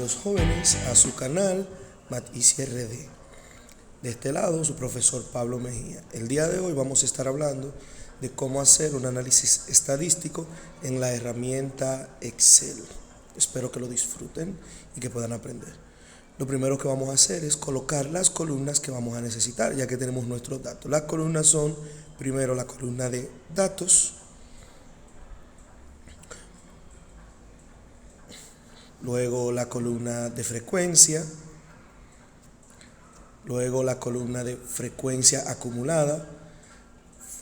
Bienvenidos jóvenes a su canal Math-Easy RD. De este lado, su profesor Pablo Mejía. El día de hoy vamos a estar hablando de cómo hacer un análisis estadístico en la herramienta Excel. Espero que lo disfruten y que puedan aprender. Lo primero que vamos a hacer es colocar las columnas que vamos a necesitar, ya que tenemos nuestros datos. Las columnas son, primero, la columna de datos, luego la columna de frecuencia, luego la columna de frecuencia acumulada,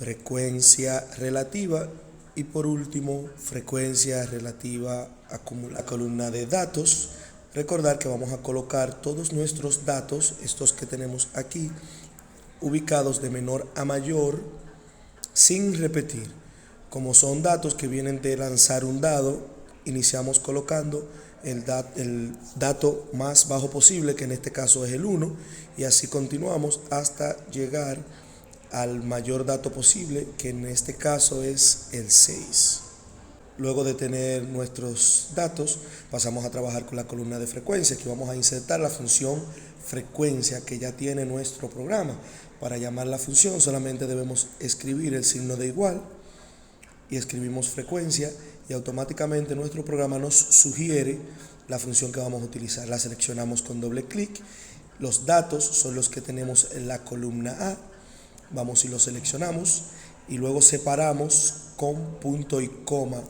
frecuencia relativa y por último frecuencia relativa acumulada. La columna de datos, recordar que vamos a colocar todos nuestros datos, estos que tenemos aquí, ubicados de menor a mayor sin repetir. Como son datos que vienen de lanzar un dado, iniciamos colocando el dato más bajo posible, que en este caso es el 1, y así continuamos hasta llegar al mayor dato posible, que en este caso es el 6. Luego de tener nuestros datos, pasamos a trabajar con la columna de frecuencia. Aquí vamos a insertar la función frecuencia que ya tiene nuestro programa. Para llamar la función solamente debemos escribir el signo de igual y escribimos frecuencia, y automáticamente nuestro programa nos sugiere la función que vamos a utilizar. La seleccionamos con doble clic. Los datos son los que tenemos en la columna A. Vamos y los seleccionamos y luego separamos con punto y coma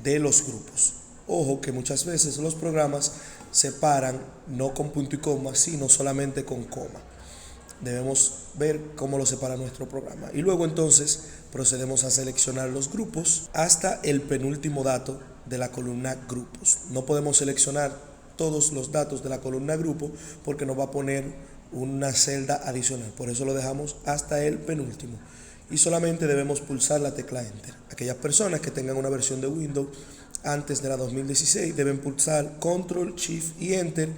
de los grupos. Ojo que muchas veces los programas separan no con punto y coma, sino solamente con coma. Debemos ver cómo lo separa nuestro programa. Y luego entonces procedemos a seleccionar los grupos hasta el penúltimo dato de la columna grupos. No podemos seleccionar todos los datos de la columna grupo porque nos va a poner una celda adicional. Por eso lo dejamos hasta el penúltimo. Y solamente debemos pulsar la tecla Enter. Aquellas personas que tengan una versión de Windows antes de la 2016 deben pulsar Control, Shift y Enter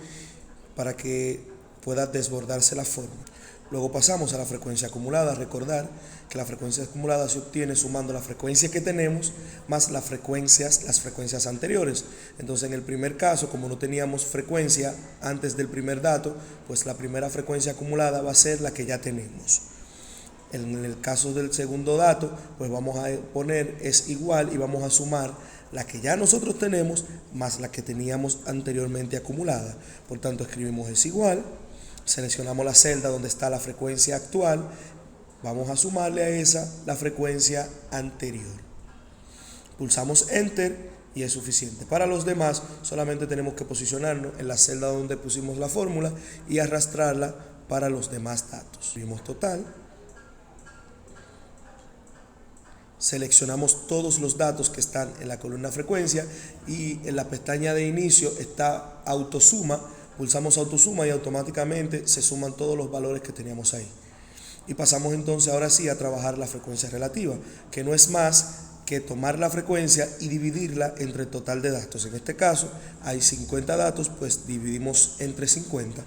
para que pueda desbordarse la fórmula. Luego pasamos a la frecuencia acumulada. Recordar que la frecuencia acumulada se obtiene sumando la frecuencia que tenemos más las frecuencias anteriores. Entonces, en el primer caso, como no teníamos frecuencia antes del primer dato, pues la primera frecuencia acumulada va a ser la que ya tenemos. En el caso del segundo dato, pues vamos a poner es igual y vamos a sumar la que ya nosotros tenemos más la que teníamos anteriormente acumulada. Por tanto, escribimos es igual. Seleccionamos la celda donde está la frecuencia actual, vamos a sumarle a esa la frecuencia anterior. Pulsamos Enter y es suficiente. Para los demás solamente tenemos que posicionarnos en la celda donde pusimos la fórmula y arrastrarla para los demás datos. Escribimos total. Seleccionamos todos los datos que están en la columna frecuencia y en la pestaña de inicio está autosuma. Pulsamos autosuma y automáticamente se suman todos los valores que teníamos ahí. Y pasamos entonces ahora sí a trabajar la frecuencia relativa, que no es más que tomar la frecuencia y dividirla entre el total de datos. En este caso hay 50 datos, pues dividimos entre 50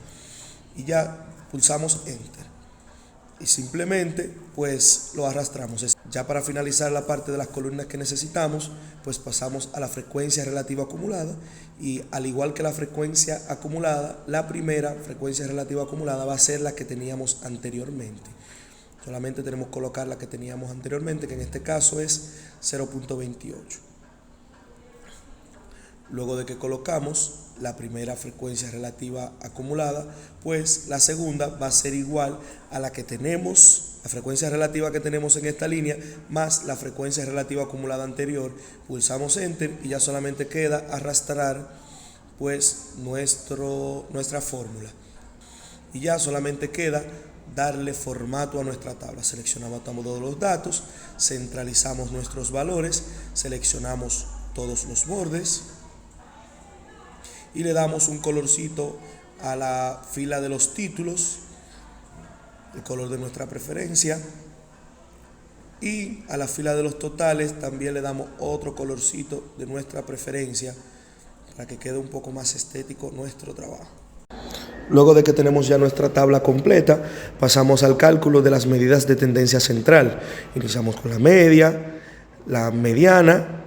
y ya pulsamos Enter. Y simplemente pues lo arrastramos. Ya para finalizar la parte de las columnas que necesitamos, pues pasamos a la frecuencia relativa acumulada, y al igual que la frecuencia acumulada, la primera frecuencia relativa acumulada va a ser la que teníamos anteriormente. Solamente tenemos que colocar la que teníamos anteriormente, que en este caso es 0.28. Luego de que colocamos la primera frecuencia relativa acumulada, pues la segunda va a ser igual a la que tenemos, la frecuencia relativa que tenemos en esta línea, más la frecuencia relativa acumulada anterior. Pulsamos Enter y ya solamente queda arrastrar pues nuestra fórmula. Y ya solamente queda darle formato a nuestra tabla. Seleccionamos todos los datos, centralizamos nuestros valores, seleccionamos todos los bordes y le damos un colorcito a la fila de los títulos, el color de nuestra preferencia, y a la fila de los totales también le damos otro colorcito de nuestra preferencia para que quede un poco más estético nuestro trabajo. Luego de que tenemos ya nuestra tabla completa, pasamos al cálculo de las medidas de tendencia central. Iniciamos con la media, la mediana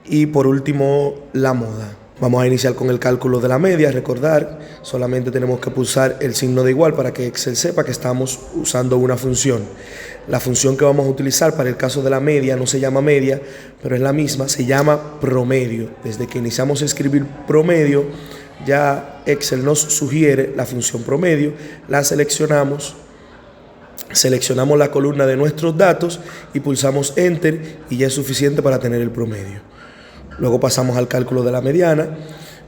y por último la moda. Vamos a iniciar con el cálculo de la media. Recordar, solamente tenemos que pulsar el signo de igual para que Excel sepa que estamos usando una función. La función que vamos a utilizar para el caso de la media no se llama media, pero es la misma, se llama promedio. Desde que iniciamos a escribir promedio, ya Excel nos sugiere la función promedio, la seleccionamos la columna de nuestros datos y pulsamos Enter y ya es suficiente para tener el promedio. Luego pasamos al cálculo de la mediana,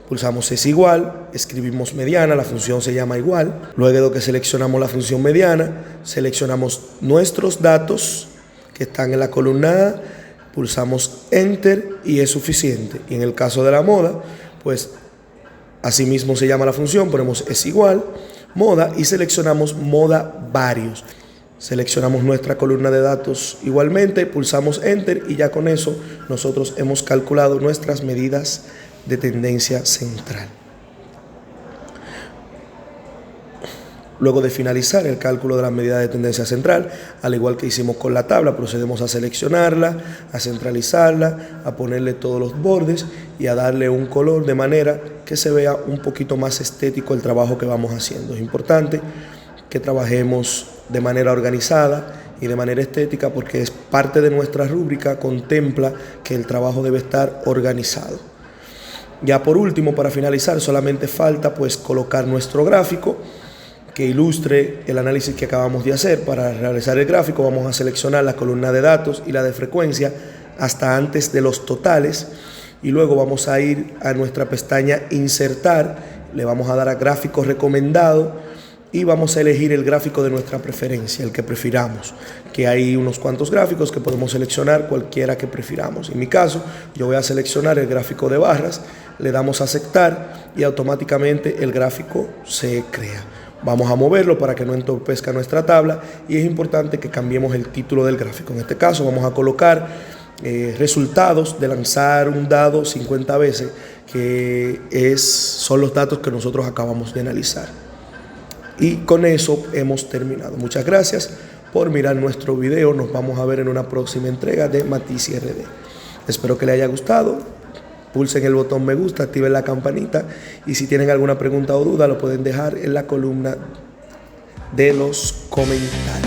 pulsamos es igual, escribimos mediana, la función se llama igual. Luego de que seleccionamos la función mediana, seleccionamos nuestros datos que están en la columna A, pulsamos Enter y es suficiente. Y en el caso de la moda, pues asimismo se llama la función, ponemos es igual, moda y seleccionamos moda varios. Seleccionamos nuestra columna de datos igualmente, pulsamos Enter y ya con eso nosotros hemos calculado nuestras medidas de tendencia central. Luego de finalizar el cálculo de las medidas de tendencia central, al igual que hicimos con la tabla, procedemos a seleccionarla, a centralizarla, a ponerle todos los bordes y a darle un color de manera que se vea un poquito más estético el trabajo que vamos haciendo. Es importante que trabajemos de manera organizada y de manera estética porque es parte de nuestra rúbrica, contempla que el trabajo debe estar organizado. Ya por último, para finalizar, solamente falta pues colocar nuestro gráfico que ilustre el análisis que acabamos de hacer. Para realizar el gráfico vamos a seleccionar la columna de datos y la de frecuencia hasta antes de los totales y luego vamos a ir a nuestra pestaña Insertar, le vamos a dar a Gráfico Recomendado y vamos a elegir el gráfico de nuestra preferencia, el que prefiramos, que hay unos cuantos gráficos que podemos seleccionar cualquiera que prefiramos. En mi caso, yo voy a seleccionar el gráfico de barras, le damos a aceptar y automáticamente el gráfico se crea. Vamos a moverlo para que no entorpezca nuestra tabla y es importante que cambiemos el título del gráfico. En este caso vamos a colocar resultados de lanzar un dado 50 veces, que son los datos que nosotros acabamos de analizar. Y con eso hemos terminado. Muchas gracias por mirar nuestro video. Nos vamos a ver en una próxima entrega de Matizzi RD. Espero que les haya gustado. Pulsen el botón me gusta, activen la campanita y si tienen alguna pregunta o duda lo pueden dejar en la columna de los comentarios.